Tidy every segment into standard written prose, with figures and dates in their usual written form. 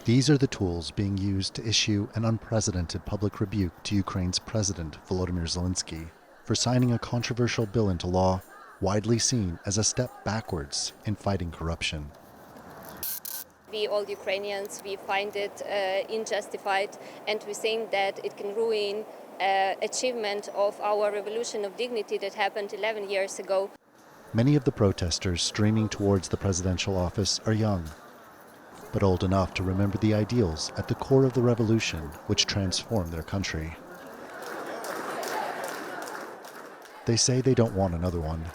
These are the tools being used to issue an unprecedented public rebuke to Ukraine's president, Volodymyr Zelenskyy, for signing a controversial bill into law widely seen as a step backwards in fighting corruption. We, all Ukrainians, we find it unjustified, and we think that it can ruin achievement of our revolution of dignity that happened 11 years ago. Many of the protesters streaming towards the presidential office are young, but old enough to remember the ideals at the core of the revolution which transformed their country. They say they don't want another one,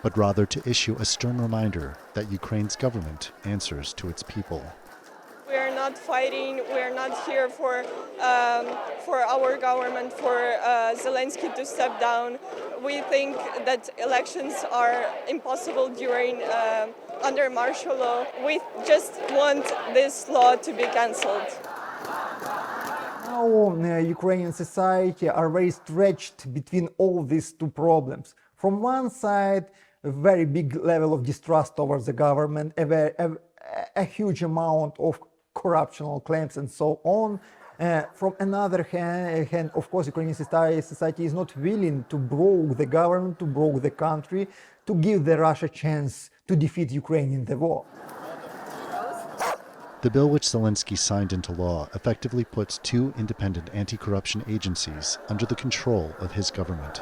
but rather to issue a stern reminder that Ukraine's government answers to its people. We are not fighting, we are not here for our government, for Zelenskyy to step down. We think that elections are impossible during under martial law. We just want this law to be cancelled. Now, Ukrainian society are very stretched between all these two problems. From one side, a very big level of distrust towards the government, a huge amount of corruptional claims and so on. From another hand, of course, Ukrainian society is not willing to broke the government, to broke the country, to give the Russia a chance to defeat Ukraine in the war. The bill which Zelenskyy signed into law effectively puts two independent anti-corruption agencies under the control of his government.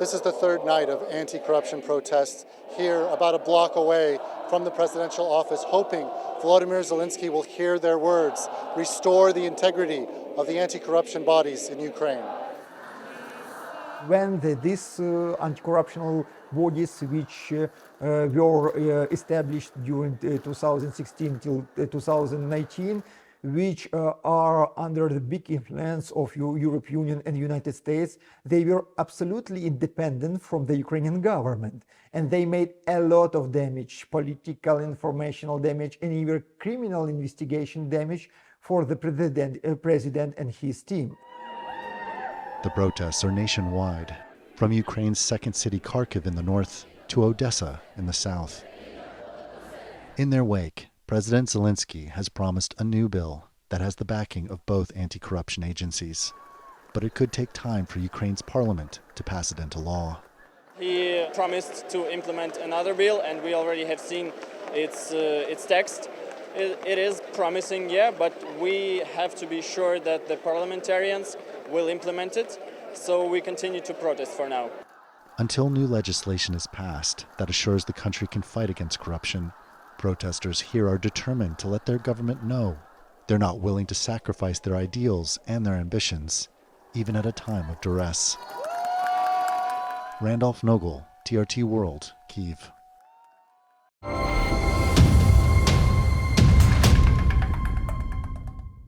This is the third night of anti-corruption protests here about a block away from the presidential office, hoping Volodymyr Zelenskyy will hear their words, restore the integrity of the anti-corruption bodies in Ukraine. When these anti-corruption bodies, which were established during 2016 till 2019, which are under the big influence of European Union and United States, they were absolutely independent from the Ukrainian government. And they made a lot of damage, political, informational damage, and even criminal investigation damage for the president and his team. The protests are nationwide, from Ukraine's second city Kharkiv in the north to Odessa in the south. In their wake, President Zelenskyy has promised a new bill that has the backing of both anti-corruption agencies. But it could take time for Ukraine's parliament to pass it into law. He promised to implement another bill, and we already have seen its text. It is promising, yeah, but we have to be sure that the parliamentarians will implement it, so we continue to protest for now. Until new legislation is passed that assures the country can fight against corruption, protesters here are determined to let their government know they're not willing to sacrifice their ideals and their ambitions, even at a time of duress. Randolph Nogel, TRT World, Kiev.